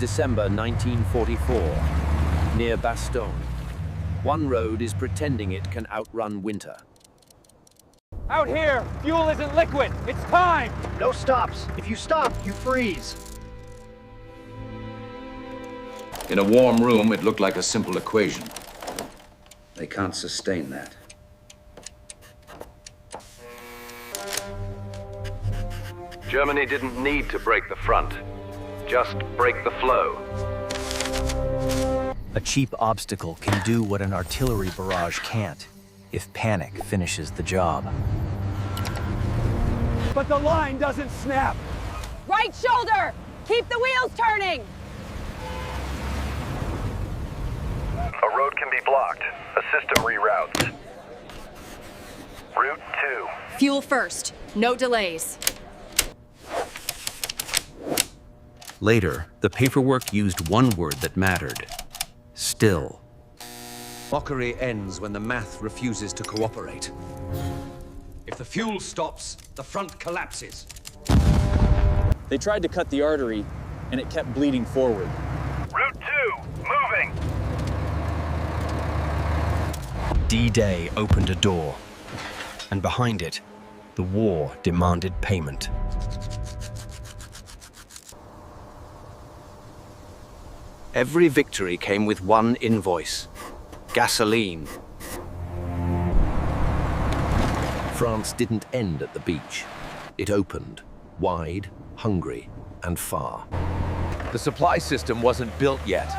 December 1944, near Bastogne. One road is pretending it can outrun winter. Out here, fuel isn't liquid. It's time! No stops. If you stop, you freeze. In a warm room, it looked like a simple equation. They can't sustain that. Germany didn't need to break the front, just break the flow. A cheap obstacle can do what an artillery barrage can't, if panic finishes the job. But the line doesn't snap. Right shoulder! Keep the wheels turning! A road can be blocked. A system reroutes. Route 2. Fuel first. No delays. Later, the paperwork used one word that mattered: still. Mockery ends when the math refuses to cooperate. If the fuel stops, the front collapses. They tried to cut the artery, and it kept bleeding forward. Route 2, moving! D-Day opened a door, and behind it, the war demanded payment. Every victory came with one invoice: gasoline. France didn't end at the beach. It opened, wide, hungry, and far. The supply system wasn't built yet.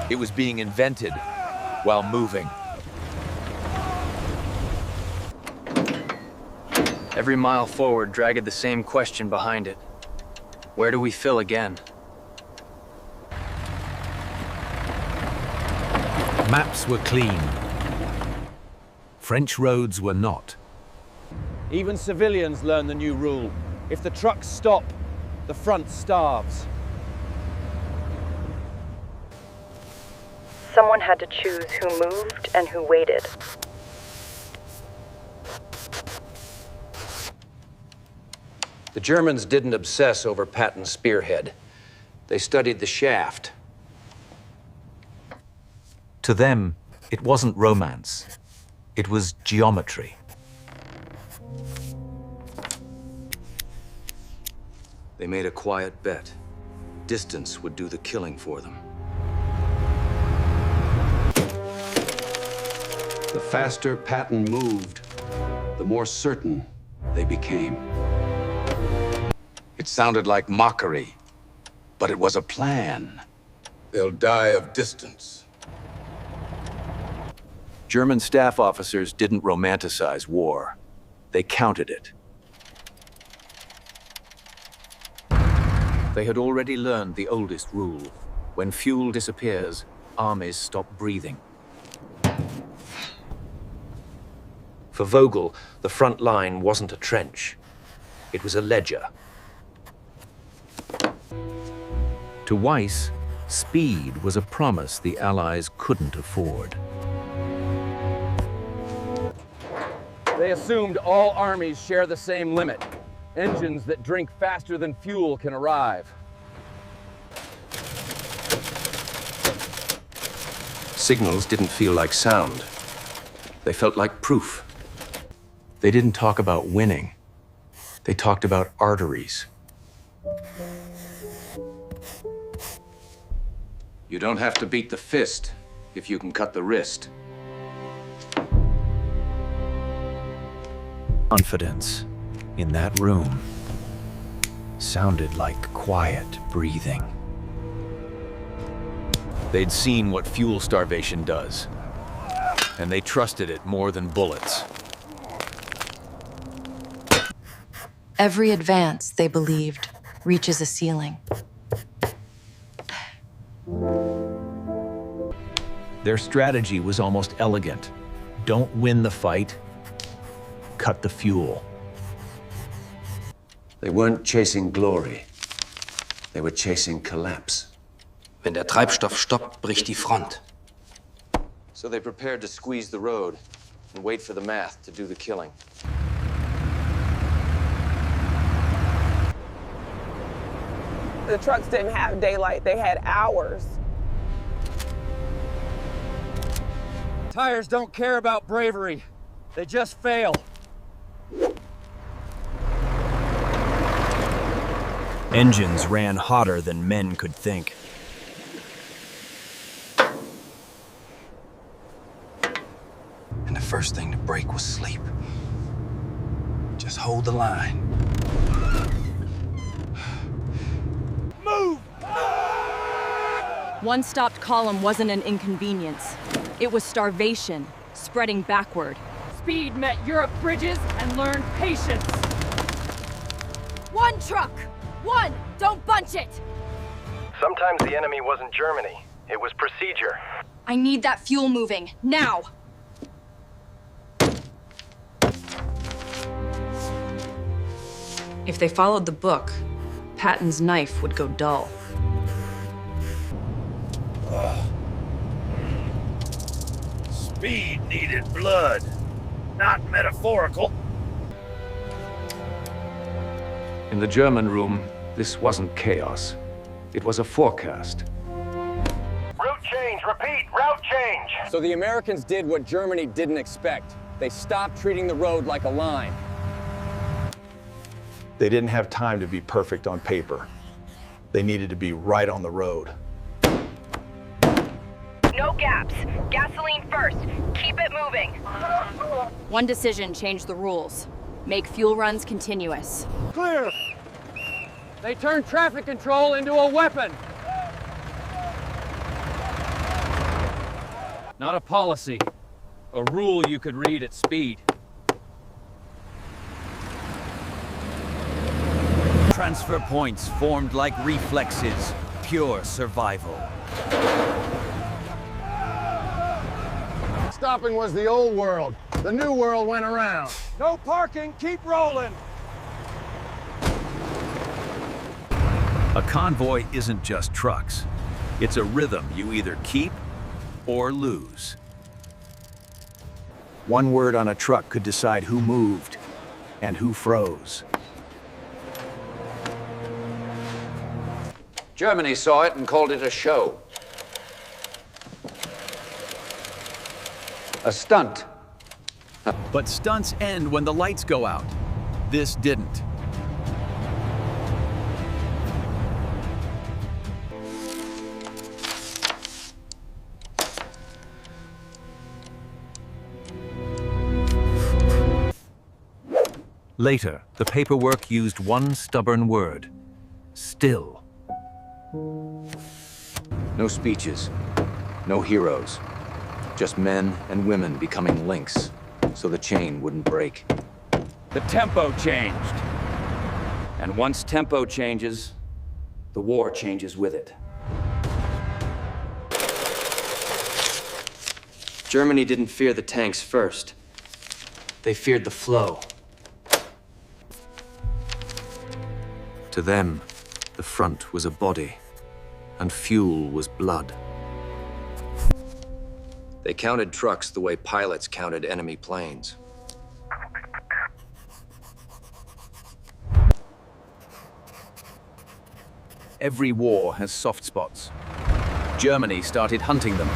It was being invented while moving. Every mile forward dragged the same question behind it. Where do we fill again? Maps were clean. French roads were not. Even civilians learn the new rule. If the trucks stop, the front starves. Someone had to choose who moved and who waited. The Germans didn't obsess over Patton's spearhead. They studied the shaft. To them, it wasn't romance. It was geometry. They made a quiet bet. Distance would do the killing for them. The faster Patton moved, the more certain they became. It sounded like mockery, but it was a plan. They'll die of distance. German staff officers didn't romanticize war. They counted it. They had already learned the oldest rule. When fuel disappears, armies stop breathing. For Vogel, the front line wasn't a trench. It was a ledger. To Weiss, speed was a promise the Allies couldn't afford. They assumed all armies share the same limit. Engines that drink faster than fuel can arrive. Signals didn't feel like sound. They felt like proof. They didn't talk about winning. They talked about arteries. You don't have to beat the fist if you can cut the wrist. Confidence in that room sounded like quiet breathing. They'd seen what fuel starvation does, and they trusted it more than bullets. Every advance, they believed, reaches a ceiling. Their strategy was almost elegant. Don't win the fight, cut the fuel. They weren't chasing glory. They were chasing collapse. Wenn der Treibstoff stoppt, bricht die Front. So they prepared to squeeze the road and wait for the math to do the killing. The trucks didn't have daylight, they had hours. Tires don't care about bravery. They just fail. Engines ran hotter than men could think. And the first thing to break was sleep. Just hold the line. Move! One stopped column wasn't an inconvenience. It was starvation, spreading backward. Speed met Europe bridges and learned patience. One truck! One! Don't bunch it! Sometimes the enemy wasn't Germany. It was procedure. I need that fuel moving, now! If they followed the book, Patton's knife would go dull. Speed needed blood, not metaphorical. In the German room, this wasn't chaos. It was a forecast. Route change, repeat, route change! So the Americans did what Germany didn't expect. They stopped treating the road like a line. They didn't have time to be perfect on paper. They needed to be right on the road. No gaps. Gasoline first. Keep it moving. One decision changed the rules. Make fuel runs continuous. Clear! They turned traffic control into a weapon. Not a policy. A rule you could read at speed. Transfer points formed like reflexes. Pure survival. Stopping was the old world. The new world went around. No parking, keep rolling. A convoy isn't just trucks. It's a rhythm you either keep or lose. One word on a truck could decide who moved and who froze. Germany saw it and called it a show. A stunt. But stunts end when the lights go out. This didn't. Later, the paperwork used one stubborn word: still. No speeches, no heroes. Just men and women becoming links, so the chain wouldn't break. The tempo changed. And once tempo changes, the war changes with it. Germany didn't fear the tanks first. They feared the flow. To them, the front was a body, and fuel was blood. They counted trucks the way pilots counted enemy planes. Every war has soft spots. Germany started hunting them.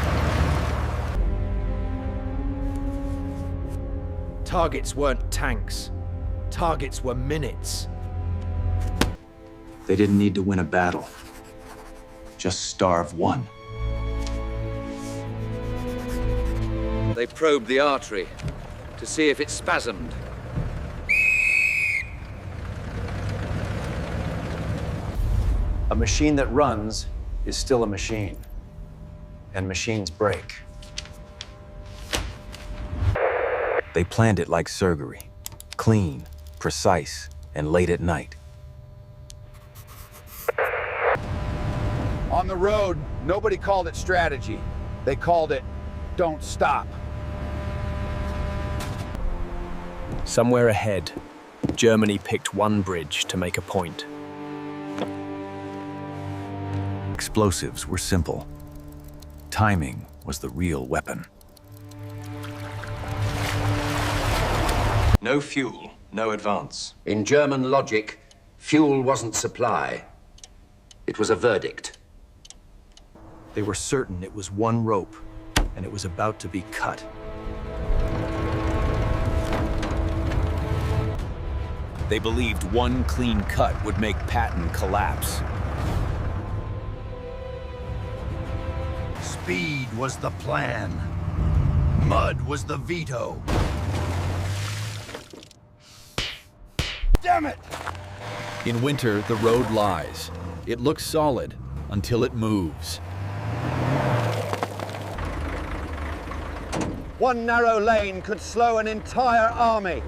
Targets weren't tanks. Targets were minutes. They didn't need to win a battle. Just starve one. They probed the artery to see if it spasmed. A machine that runs is still a machine, and machines break. They planned it like surgery. Clean, precise, and late at night. On the road, nobody called it strategy. They called it, don't stop. Somewhere ahead, Germany picked one bridge to make a point. Explosives were simple. Timing was the real weapon. No fuel, no advance. In German logic, fuel wasn't supply. It was a verdict. They were certain it was one rope, and it was about to be cut. They believed one clean cut would make Patton collapse. Speed was the plan. Mud was the veto. Damn it! In winter, the road lies. It looks solid until it moves. One narrow lane could slow an entire army.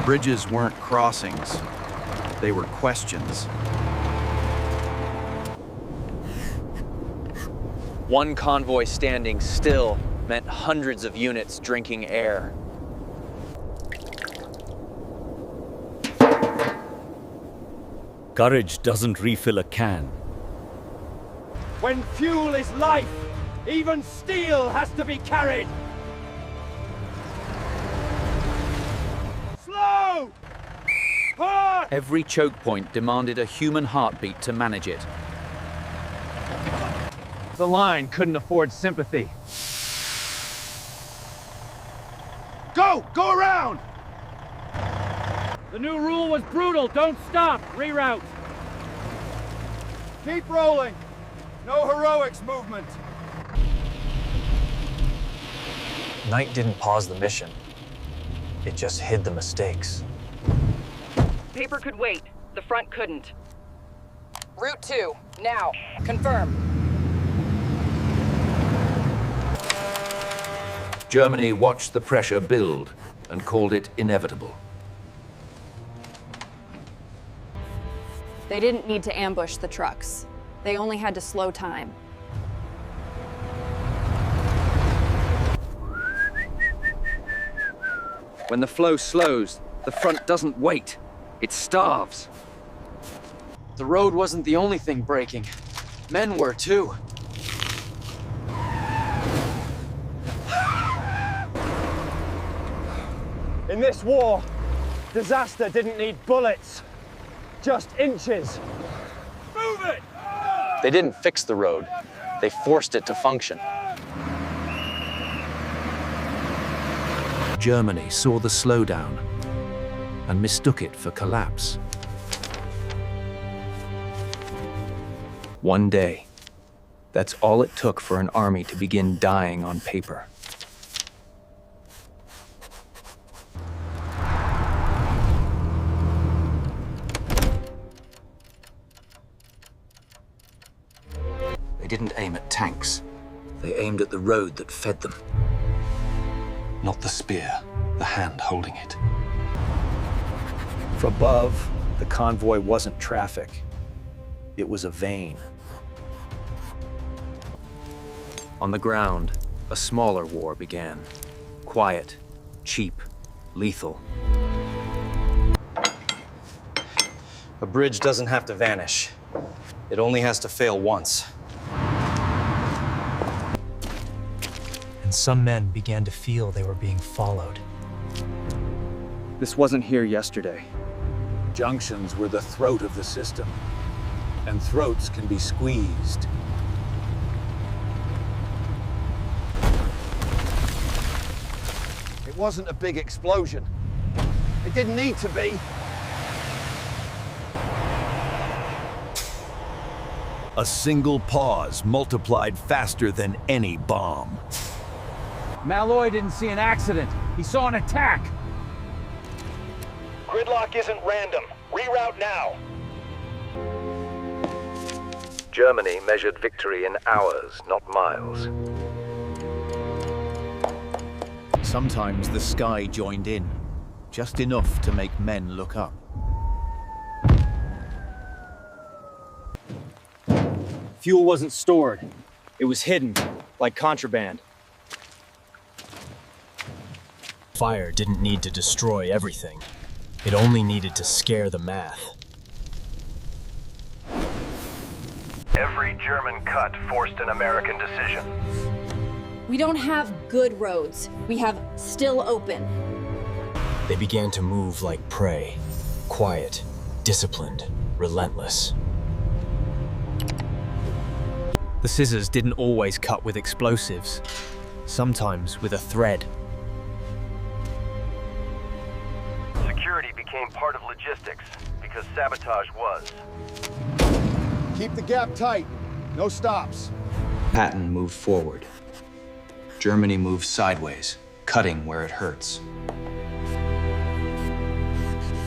Bridges weren't crossings. They were questions. One convoy standing still meant hundreds of units drinking air. Courage doesn't refill a can. When fuel is life, even steel has to be carried. Slow! Push! Every choke point demanded a human heartbeat to manage it. The line couldn't afford sympathy. Go! Go around! The new rule was brutal. Don't stop. Reroute. Keep rolling. No heroics movement. Night didn't pause the mission. It just hid the mistakes. Paper could wait. The front couldn't. Route 2, now. Confirm. Germany watched the pressure build and called it inevitable. They didn't need to ambush the trucks. They only had to slow time. When the flow slows, the front doesn't wait. It starves. The road wasn't the only thing breaking. Men were too. In this war, disaster didn't need bullets, just inches. Move it! They didn't fix the road. They forced it to function. Germany saw the slowdown and mistook it for collapse. One day. That's all it took for an army to begin dying on paper. They didn't aim at tanks. They aimed at the road that fed them. Not the spear, the hand holding it. From above, the convoy wasn't traffic. It was a vein. On the ground, a smaller war began. Quiet, cheap, lethal. A bridge doesn't have to vanish. It only has to fail once. And some men began to feel they were being followed. This wasn't here yesterday. Junctions were the throat of the system, and throats can be squeezed. It wasn't a big explosion. It didn't need to be. A single pause multiplied faster than any bomb. Malloy didn't see an accident. He saw an attack. Gridlock isn't random. Reroute now. Germany measured victory in hours, not miles. Sometimes the sky joined in, just enough to make men look up. Fuel wasn't stored. It was hidden, like contraband. Fire didn't need to destroy everything. It only needed to scare the math. Every German cut forced an American decision. We don't have good roads. We have still open. They began to move like prey, quiet, disciplined, relentless. The scissors didn't always cut with explosives, sometimes with a thread. Security became part of logistics, because sabotage was. Keep the gap tight. No stops. Patton moved forward. Germany moved sideways, cutting where it hurts.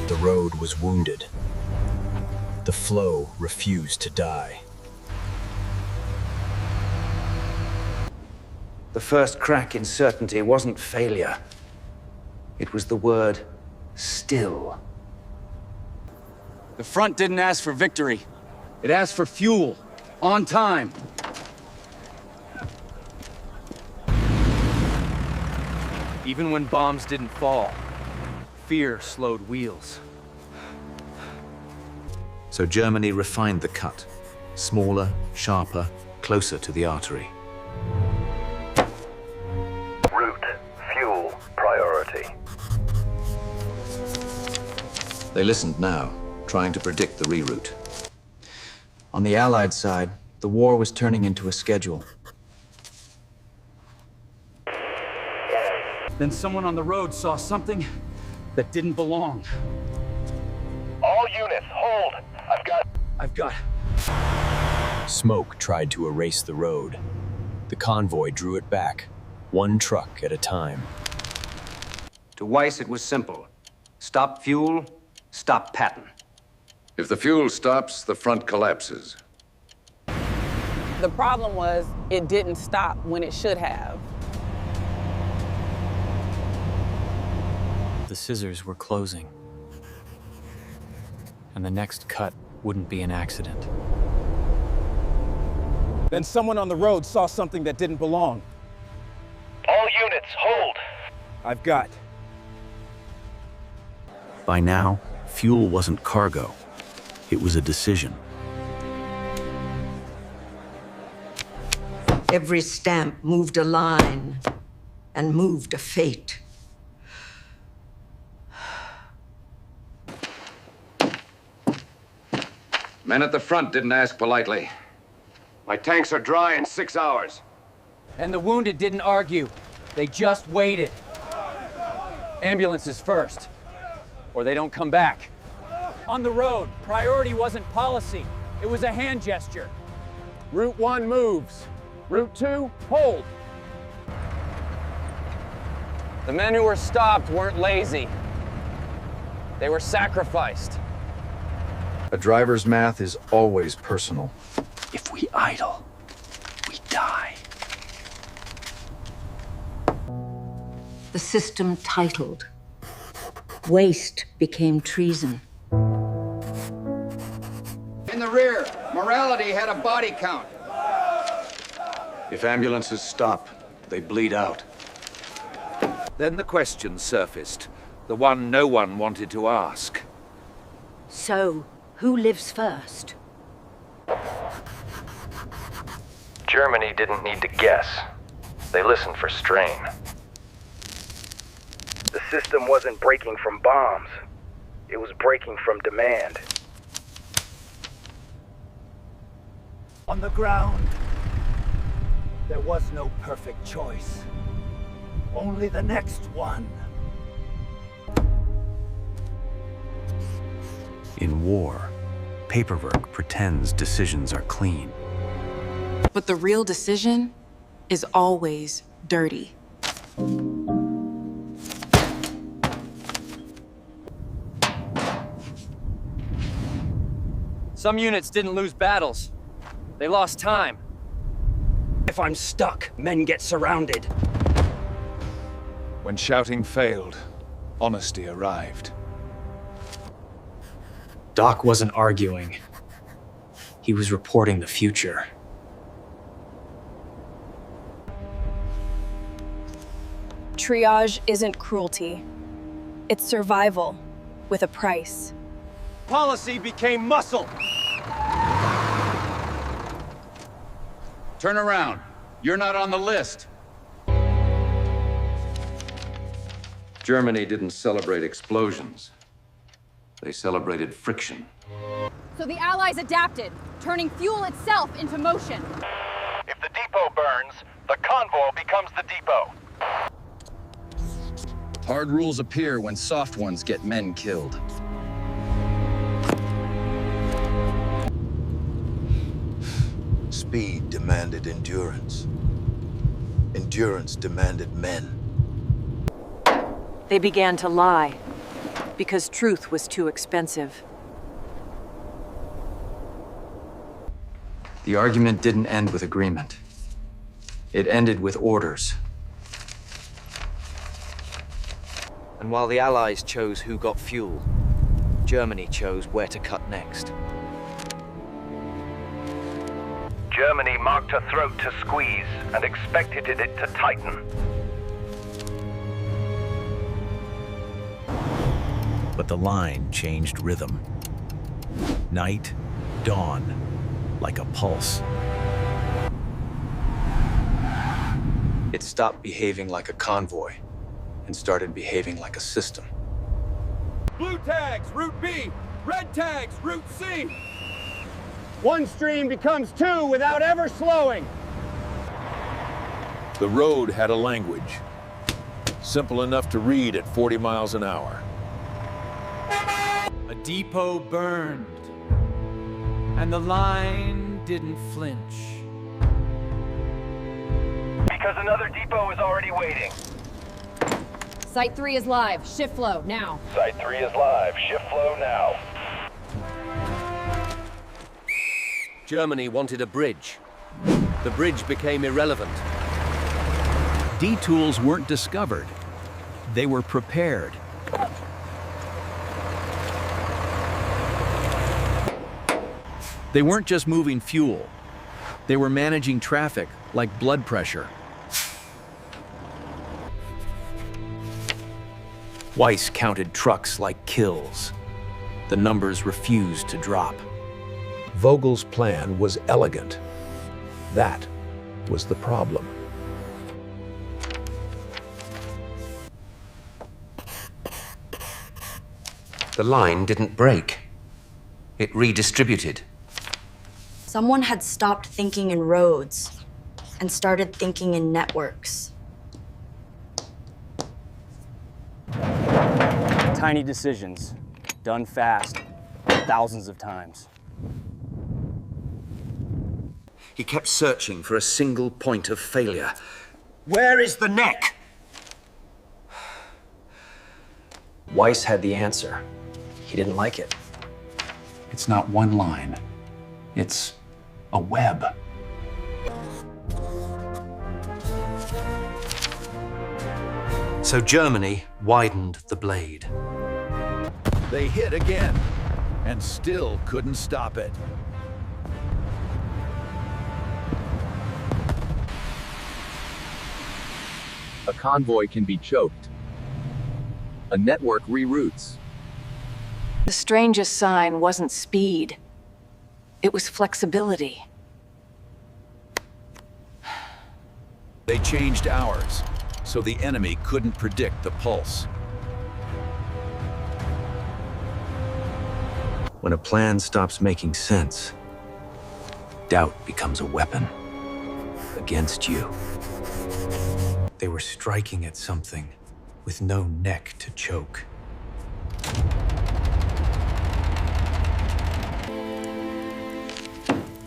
The road was wounded. The flow refused to die. The first crack in certainty wasn't failure. It was the word still. The front didn't ask for victory. It asked for fuel, on time. Even when bombs didn't fall, fear slowed wheels. So Germany refined the cut. Smaller, sharper, closer to the artery. Route, fuel, priority. They listened now, trying to predict the reroute. On the Allied side, the war was turning into a schedule. Then someone on the road saw something that didn't belong. All units, hold! I've got... Smoke tried to erase the road. The convoy drew it back, one truck at a time. To Weiss, it was simple. Stop fuel, stop Patton. If the fuel stops, the front collapses. The problem was it didn't stop when it should have. The scissors were closing. And the next cut wouldn't be an accident. Then someone on the road saw something that didn't belong. All units, hold! I've got. By now, fuel wasn't cargo. It was a decision. Every stamp moved a line and moved a fate. Men at the front didn't ask politely. My tanks are dry in 6 hours. And the wounded didn't argue. They just waited. Ambulances first, or they don't come back. On the road, priority wasn't policy. It was a hand gesture. Route 1 moves. Route 2, hold. The men who were stopped weren't lazy. They were sacrificed. A driver's math is always personal. If we idle, we die. The system tightened. Waste became treason. In the rear, morality had a body count. If ambulances stop, they bleed out. Then the question surfaced, the one no one wanted to ask. So, who lives first? Germany didn't need to guess. They listened for strain. The system wasn't breaking from bombs. It was breaking from demand. On the ground, there was no perfect choice. Only the next one. In war, paperwork pretends decisions are clean. But the real decision is always dirty. Some units didn't lose battles. They lost time. If I'm stuck, men get surrounded. When shouting failed, honesty arrived. Doc wasn't arguing. He was reporting the future. Triage isn't cruelty. It's survival with a price. Policy became muscle. Turn around. You're not on the list. Germany didn't celebrate explosions. They celebrated friction. So the Allies adapted, turning fuel itself into motion. If the depot burns, the convoy becomes the depot. Hard rules appear when soft ones get men killed. Speed demanded endurance. Endurance demanded men. They began to lie because truth was too expensive. The argument didn't end with agreement. It ended with orders. And while the Allies chose who got fuel, Germany chose where to cut next. Germany marked a throat to squeeze and expected it to tighten. But the line changed rhythm. Night, dawn, like a pulse. It stopped behaving like a convoy and started behaving like a system. Blue tags, Route B. Red tags, Route C. One stream becomes two without ever slowing. The road had a language, simple enough to read at 40 miles an hour. A depot burned, and the line didn't flinch. Because another depot is already waiting. Site 3 is live. Shift flow, now. Site 3 is live. Shift flow now. Germany wanted a bridge. The bridge became irrelevant. D-tools weren't discovered. They were prepared. They weren't just moving fuel. They were managing traffic like blood pressure. Weiss counted trucks like kills. The numbers refused to drop. Vogel's plan was elegant. That was the problem. The line didn't break. It redistributed. Someone had stopped thinking in roads and started thinking in networks. Tiny decisions, done fast, thousands of times. He kept searching for a single point of failure. Where is the neck? Weiss had the answer. He didn't like it. It's not one line. It's a web. So Germany widened the blade. They hit again, and still couldn't stop it. A convoy can be choked. A network reroutes. The strangest sign wasn't speed. It was flexibility. They changed hours, so the enemy couldn't predict the pulse. When a plan stops making sense, doubt becomes a weapon against you. They were striking at something with no neck to choke.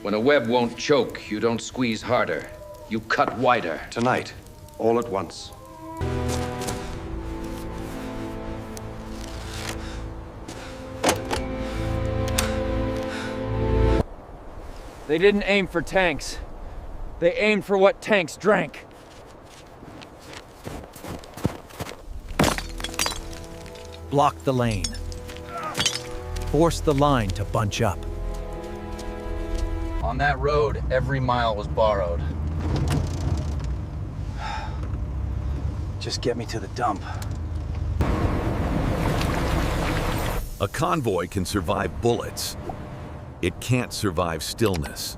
When a web won't choke, you don't squeeze harder. You cut wider. Tonight, all at once. They didn't aim for tanks. They aimed for what tanks drank. Block the lane. Force the line to bunch up. On that road, every mile was borrowed. Just get me to the dump. A convoy can survive bullets. It can't survive stillness.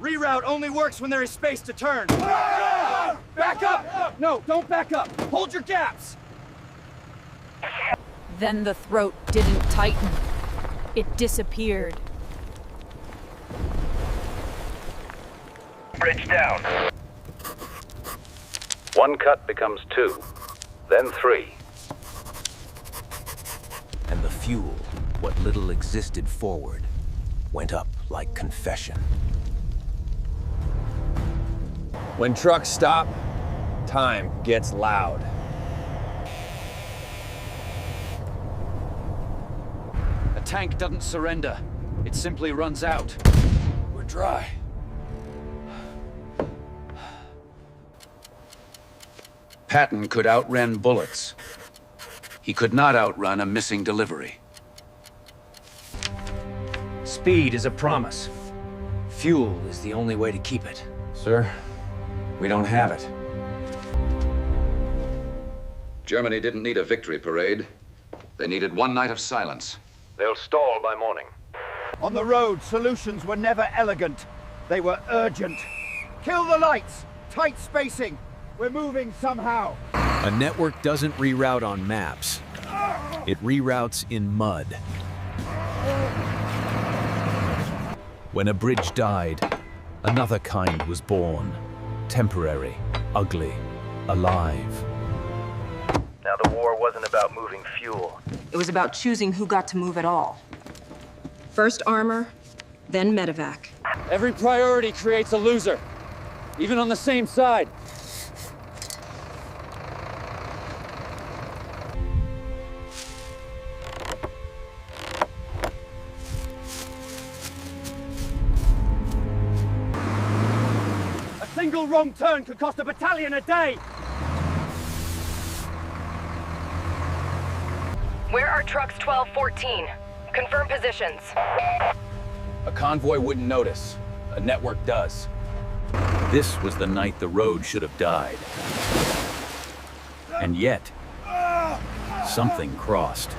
Reroute only works when there is space to turn. Back up! No, don't back up. Hold your gaps. Then the throat didn't tighten. It disappeared. Bridge down. One cut becomes 2, then 3. And the fuel, what little existed forward, went up like confession. When trucks stop, time gets loud. A tank doesn't surrender. It simply runs out. We're dry. Patton could outrun bullets. He could not outrun a missing delivery. Speed is a promise. Fuel is the only way to keep it. Sir, we don't have it. Germany didn't need a victory parade. They needed one night of silence. They'll stall by morning. On the road, solutions were never elegant. They were urgent. Kill the lights! Tight spacing! We're moving somehow! A network doesn't reroute on maps. It reroutes in mud. When a bridge died, another kind was born. Temporary, ugly, alive. Now the war wasn't about moving fuel. It was about choosing who got to move at all. First armor, then medevac. Every priority creates a loser, even on the same side. A single wrong turn could cost a battalion a day! Where are trucks 12-14? Confirm positions. A convoy wouldn't notice. A network does. This was the night the road should have died. And yet, something crossed.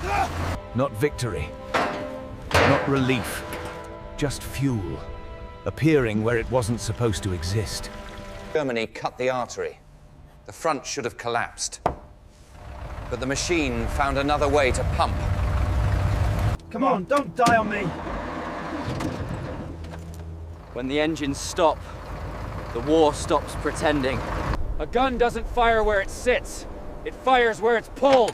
Not victory, not relief, just fuel, appearing where it wasn't supposed to exist. Germany cut the artery. The front should have collapsed. But the machine found another way to pump. Come on, don't die on me! When the engines stop, the war stops pretending. A gun doesn't fire where it sits. It fires where it's pulled.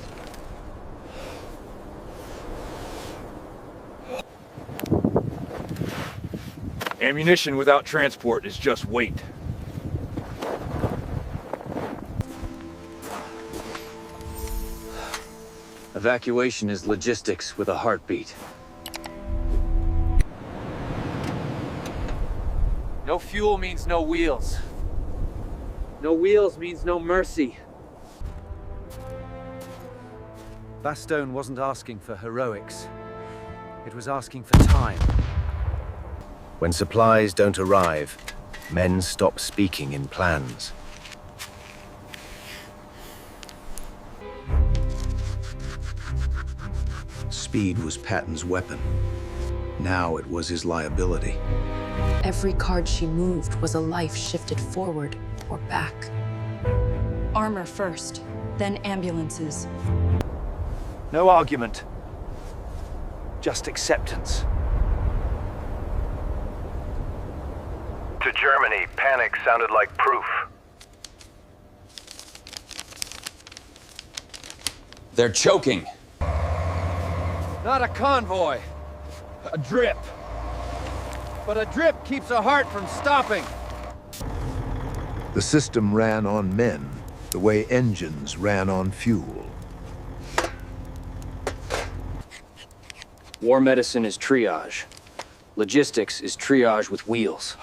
Ammunition without transport is just weight. Evacuation is logistics with a heartbeat. No fuel means no wheels. No wheels means no mercy. Bastogne wasn't asking for heroics. It was asking for time. When supplies don't arrive, men stop speaking in plans. Speed was Patton's weapon. Now it was his liability. Every card she moved was a life shifted forward or back. Armor first, then ambulances. No argument. Just acceptance. To Germany, panic sounded like proof. They're choking. Not a convoy. A drip. But a drip keeps a heart from stopping. The system ran on men, the way engines ran on fuel. War medicine is triage. Logistics is triage with wheels.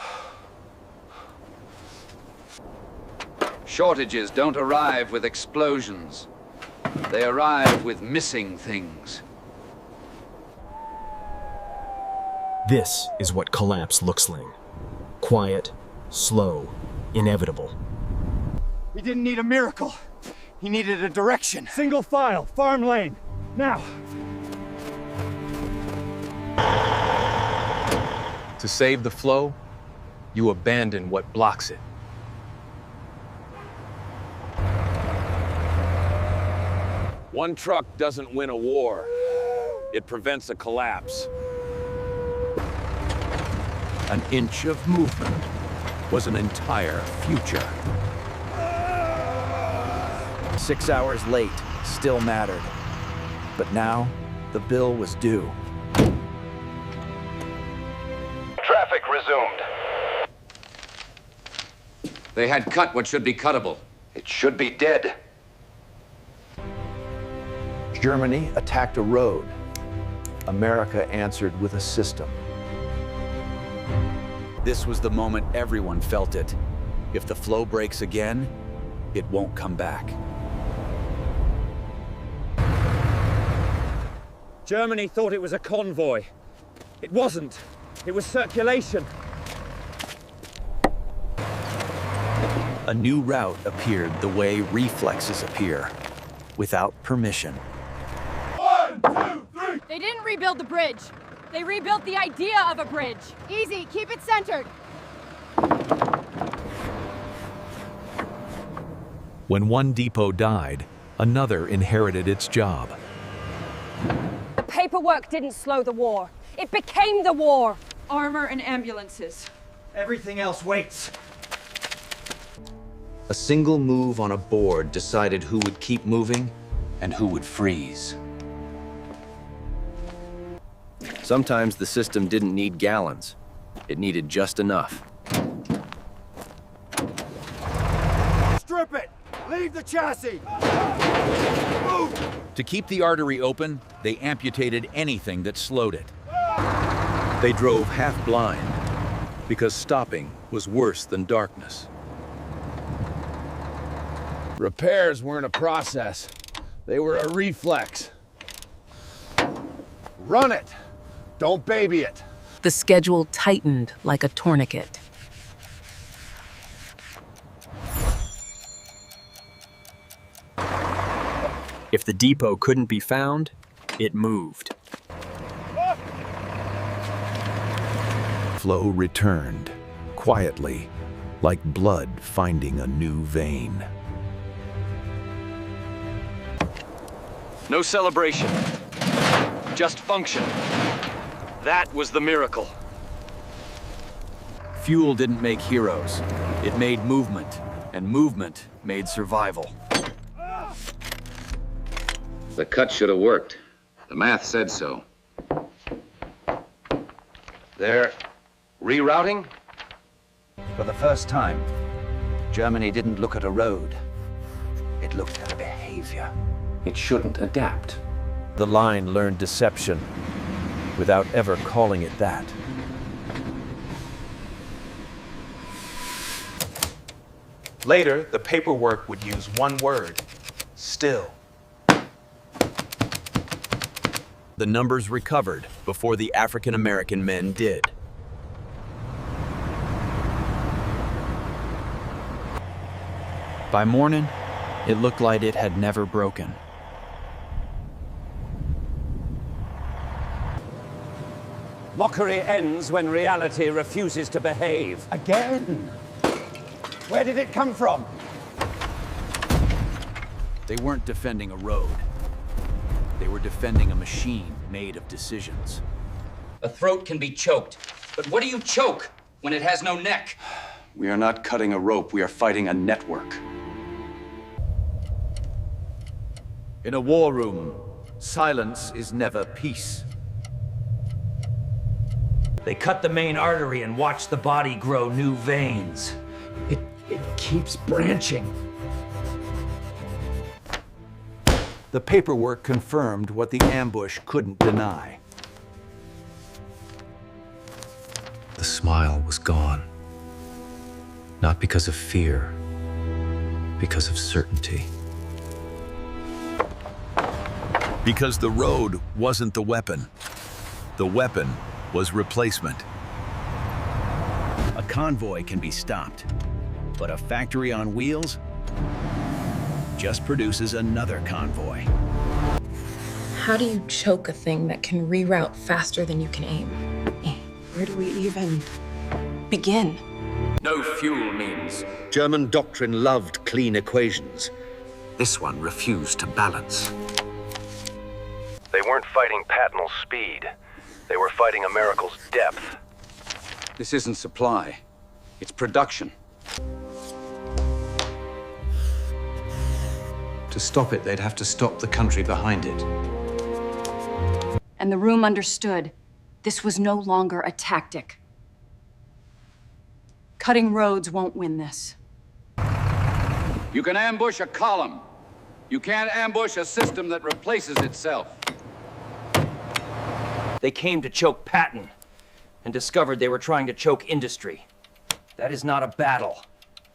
Shortages don't arrive with explosions. They arrive with missing things. This is what collapse looks like. Quiet, slow, inevitable. He didn't need a miracle. He needed a direction. Single file, farm lane. Now. To save the flow, you abandon what blocks it. One truck doesn't win a war. It prevents a collapse. An inch of movement was an entire future. 6 hours late still mattered. But now, the bill was due. Traffic resumed. They had cut what should be cuttable. It should be dead. Germany attacked a road. America answered with a system. This was the moment everyone felt it. If the flow breaks again, it won't come back. Germany thought it was a convoy. It wasn't. It was circulation. A new route appeared the way reflexes appear, without permission. They didn't rebuild the bridge. They rebuilt the idea of a bridge. Easy, keep it centered. When one depot died, another inherited its job. The paperwork didn't slow the war. It became the war. Armor and ambulances. Everything else waits. A single move on a board decided who would keep moving and who would freeze. Sometimes the system didn't need gallons. It needed just enough. Strip it! Leave the chassis! Move! To keep the artery open, they amputated anything that slowed it. They drove half blind, because stopping was worse than darkness. Repairs weren't a process. They were a reflex. Run it! Don't baby it! The schedule tightened like a tourniquet. If the depot couldn't be found, it moved. Flow returned, quietly, like blood finding a new vein. No celebration, just function. That was the miracle. Fuel didn't make heroes. It made movement, and movement made survival. The cut should have worked. The math said so. They're rerouting? For the first time, Germany didn't look at a road. It looked at a behavior. It shouldn't adapt. The line learned deception without ever calling it that. Later, the paperwork would use one word: still. The numbers recovered before the African-American men did. By morning, it looked like it had never broken. Mockery ends when reality refuses to behave. Again? Where did it come from? They weren't defending a road. They were defending a machine made of decisions. A throat can be choked, but what do you choke when it has no neck? We are not cutting a rope, we are fighting a network. In a war room, silence is never peace. They cut the main artery and watch the body grow new veins. It keeps branching. The paperwork confirmed what the ambush couldn't deny. The smile was gone. Not because of fear, because of certainty. Because the road wasn't the weapon. The weapon was replacement. A convoy can be stopped, but a factory on wheels just produces another convoy. How do you choke a thing that can reroute faster than you can aim? Where do we even begin? No fuel means. German doctrine loved clean equations. This one refused to balance. weren't fighting Patton's speed. They were fighting Americal's depth. This isn't supply. It's production. To stop it, they'd have to stop the country behind it. And the room understood. This was no longer a tactic. Cutting roads won't win this. You can ambush a column. You can't ambush a system that replaces itself. They came to choke Patton and discovered they were trying to choke industry. That is not a battle.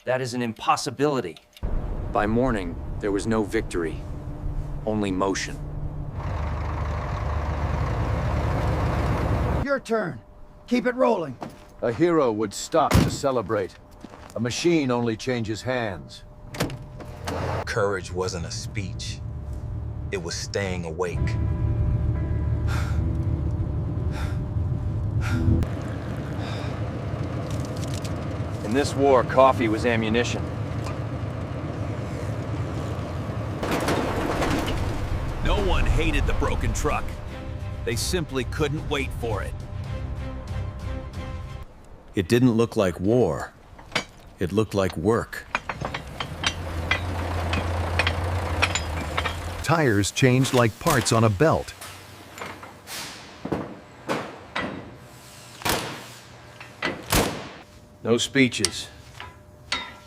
That is an impossibility. By morning, there was no victory, only motion. Your turn. Keep it rolling. A hero would stop to celebrate. A machine only changes hands. Courage wasn't a speech. It was staying awake. In this war, coffee was ammunition. No one hated the broken truck. They simply couldn't wait for it. It didn't look like war. It looked like work. Tires changed like parts on a belt. No speeches.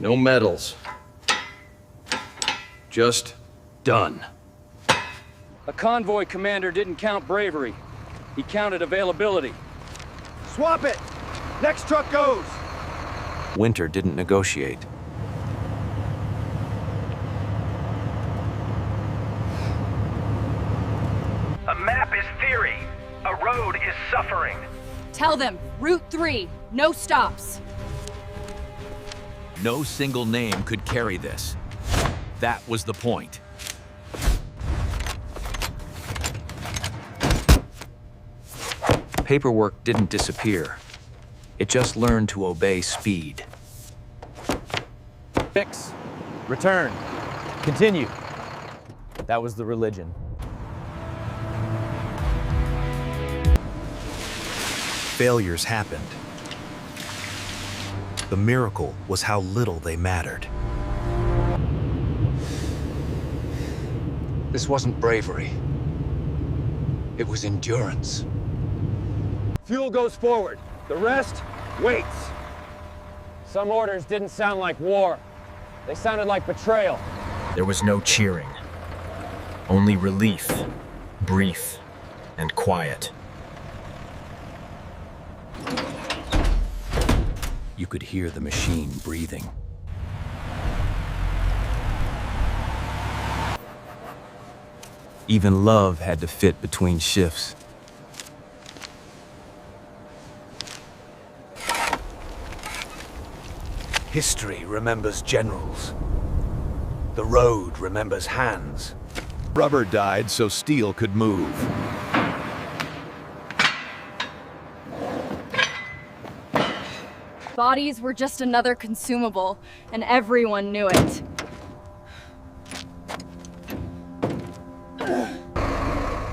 No medals. Just done. A convoy commander didn't count bravery. He counted availability. Swap it! Next truck goes! Winter didn't negotiate. A map is theory. A road is suffering. Tell them, Route 3, no stops. No single name could carry this. That was the point. Paperwork didn't disappear. It just learned to obey speed. Fix. Return. Continue. That was the religion. Failures happened. The miracle was how little they mattered. This wasn't bravery. It was endurance. Fuel goes forward. The rest waits. Some orders didn't sound like war. They sounded like betrayal. There was no cheering. Only relief, brief, and quiet. You could hear the machine breathing. Even love had to fit between shifts. History remembers generals. The road remembers hands. Rubber died so steel could move. Bodies were just another consumable, and everyone knew it.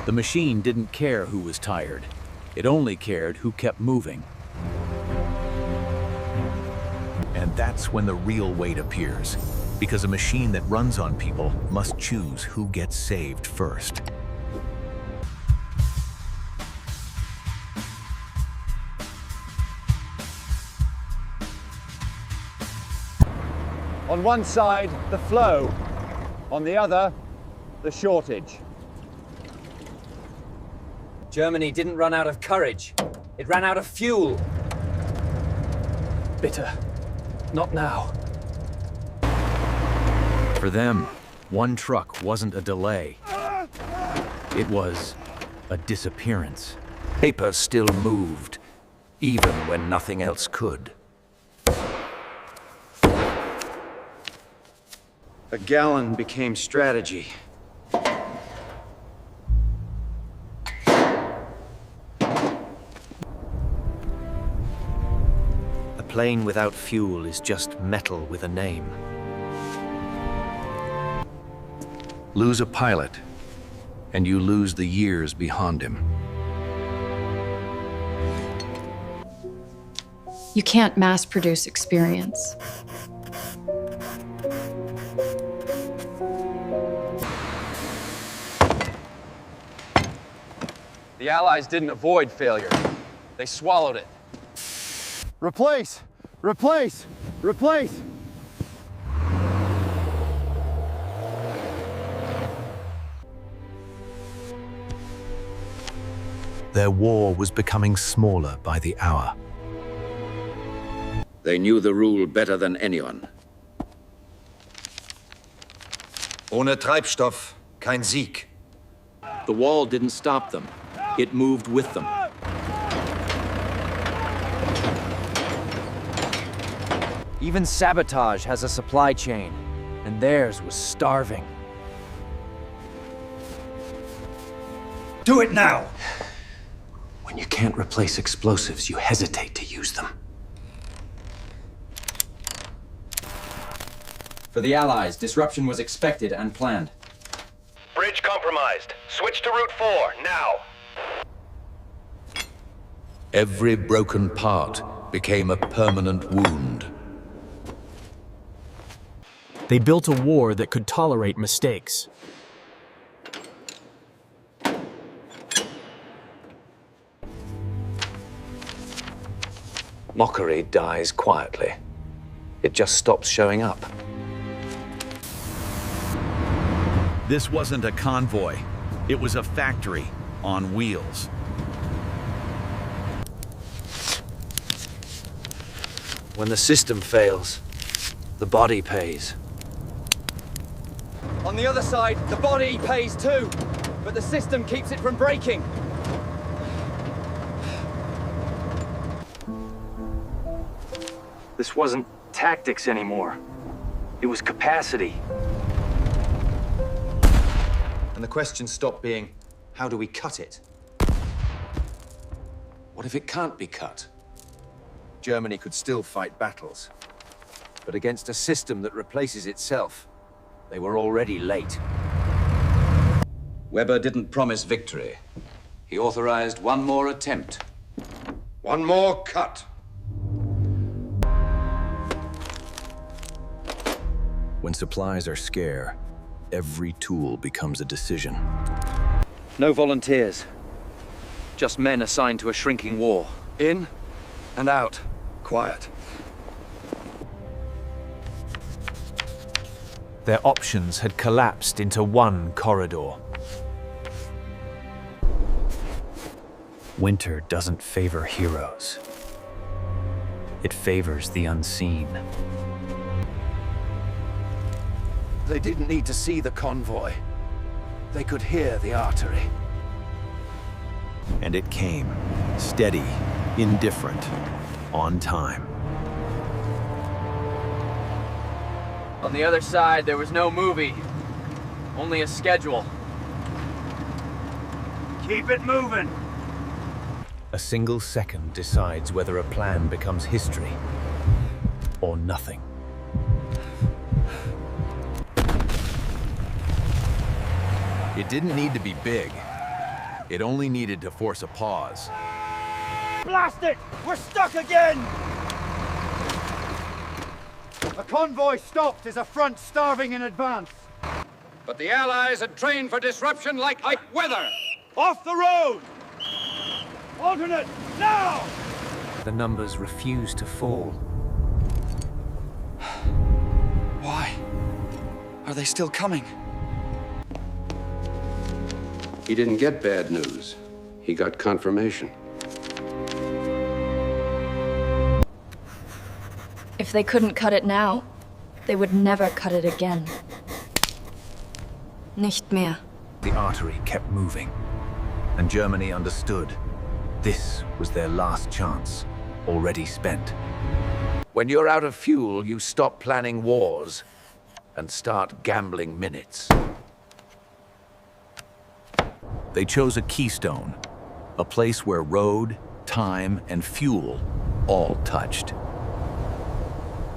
The machine didn't care who was tired. It only cared who kept moving. And that's when the real weight appears, because a machine that runs on people must choose who gets saved first. On one side, the flow. On the other, the shortage. Germany didn't run out of courage. It ran out of fuel. Bitter. Not now. For them, one truck wasn't a delay. It was a disappearance. Paper still moved, even when nothing else could. A gallon became strategy. A plane without fuel is just metal with a name. Lose a pilot, and you lose the years beyond him. You can't mass-produce experience. The Allies didn't avoid failure. They swallowed it. Replace! Replace! Replace! Their war was becoming smaller by the hour. They knew the rule better than anyone. Ohne Treibstoff, kein Sieg. The wall didn't stop them. It moved with them. Even Sabotage has a supply chain, and theirs was starving. Do it now! When you can't replace explosives, you hesitate to use them. For the Allies, disruption was expected and planned. Bridge compromised. Switch to Route 4, now! Every broken part became a permanent wound. They built a war that could tolerate mistakes. Mockery dies quietly. It just stops showing up. This wasn't a convoy. It was a factory on wheels. When the system fails, the body pays. On the other side, the body pays too, but the system keeps it from breaking. This wasn't tactics anymore. It was capacity. And the question stopped being, how do we cut it? What if it can't be cut? Germany could still fight battles, but against a system that replaces itself, they were already late. Weber didn't promise victory. He authorized one more attempt. One more cut. When supplies are scarce, every tool becomes a decision. No volunteers. Just men assigned to a shrinking war. In and out. Quiet. Their options had collapsed into one corridor. Winter doesn't favor heroes. It favors the unseen. They didn't need to see the convoy. They could hear the artery. And it came, steady, indifferent, on time. On the other side, there was no movie, only a schedule. Keep it moving! A single second decides whether a plan becomes history or nothing. It didn't need to be big. It only needed to force a pause. Blast it! We're stuck again! A convoy stopped as a front starving in advance. But the Allies had trained for disruption like weather. Off the road! Alternate, now! The numbers refuse to fall. Why? Are they still coming? He didn't get bad news. He got confirmation. If they couldn't cut it now, they would never cut it again. Nicht mehr. The artery kept moving, and Germany understood. This was their last chance, already spent. When you're out of fuel, you stop planning wars and start gambling minutes. They chose a keystone, a place where road, time, and fuel all touched.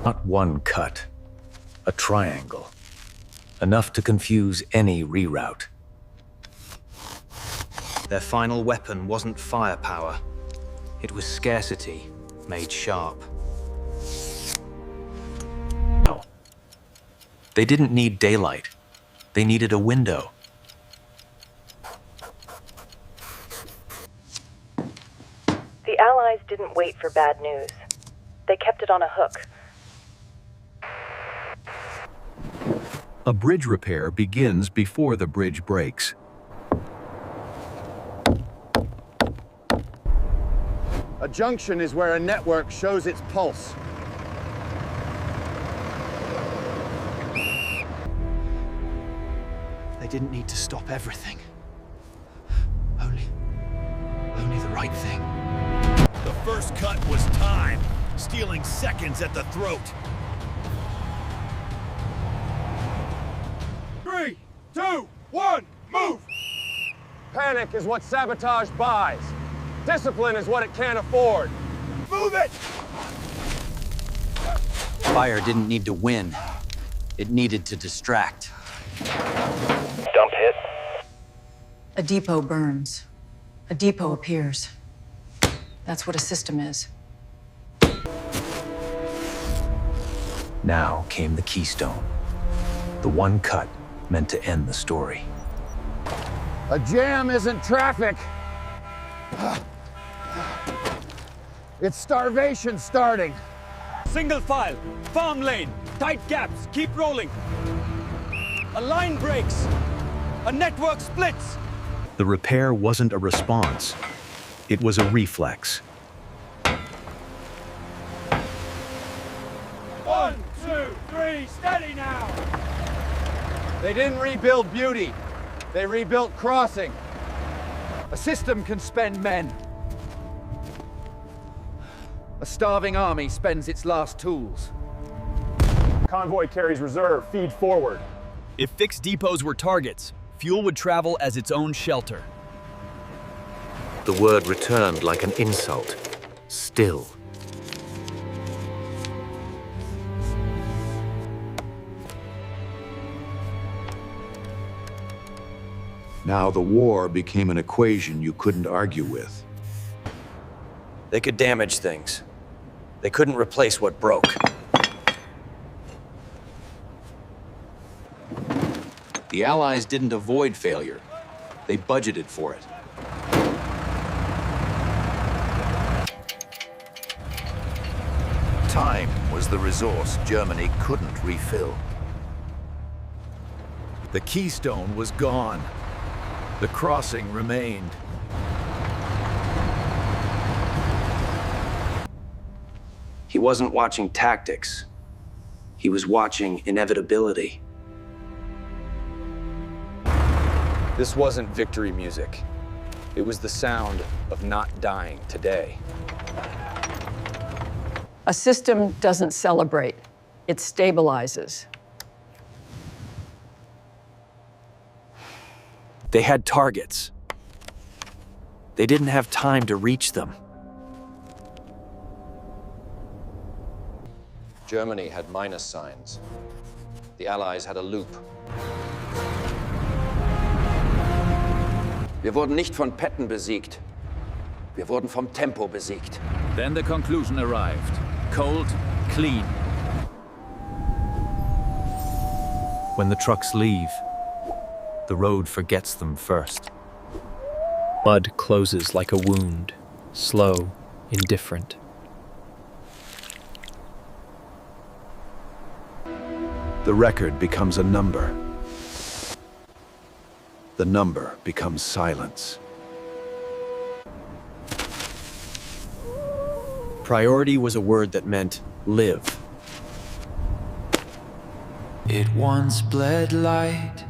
Not one cut, a triangle. Enough to confuse any reroute. Their final weapon wasn't firepower. It was scarcity made sharp. No. They didn't need daylight. They needed a window. The Allies didn't wait for bad news. They kept it on a hook. A bridge repair begins before the bridge breaks. A junction is where a network shows its pulse. They didn't need to stop everything. Only the right thing. The first cut was time, stealing seconds at the throat. 3, 2, 1, move! Panic is what Sabotage buys. Discipline is what it can't afford. Move it! Fire didn't need to win. It needed to distract. Dump hit. A depot burns. A depot appears. That's what a system is. Now came the keystone. The one cut meant to end the story. A jam isn't traffic. It's starvation starting. Single file, farm lane, tight gaps, keep rolling. A line breaks. A network splits. The repair wasn't a response. It was a reflex. 1, 2, 3, steady now! They didn't rebuild beauty. They rebuilt crossing. A system can spend men. A starving army spends its last tools. Convoy carries reserve, feed forward. If fixed depots were targets, fuel would travel as its own shelter. The word returned like an insult. Still. Now the war became an equation you couldn't argue with. They could damage things. They couldn't replace what broke. The Allies didn't avoid failure. They budgeted for it. Time was the resource Germany couldn't refill. The keystone was gone. The crossing remained. He wasn't watching tactics. He was watching inevitability. This wasn't victory music. It was the sound of not dying today. A system doesn't celebrate, it stabilizes. They had targets. They didn't have time to reach them. Germany had minus signs. The Allies had a loop. Wir wurden nicht von Patton besiegt. Wir wurden vom Tempo besiegt. Then the conclusion arrived. Cold, clean. When the trucks leave, the road forgets them first. Mud closes like a wound, slow, indifferent. The record becomes a number. The number becomes silence. Priority was a word that meant live. It once bled light.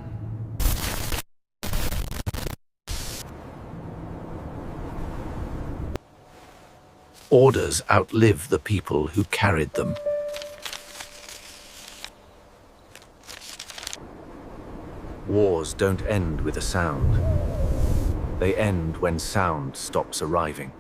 Orders outlive the people who carried them. Wars don't end with a sound. They end when sound stops arriving.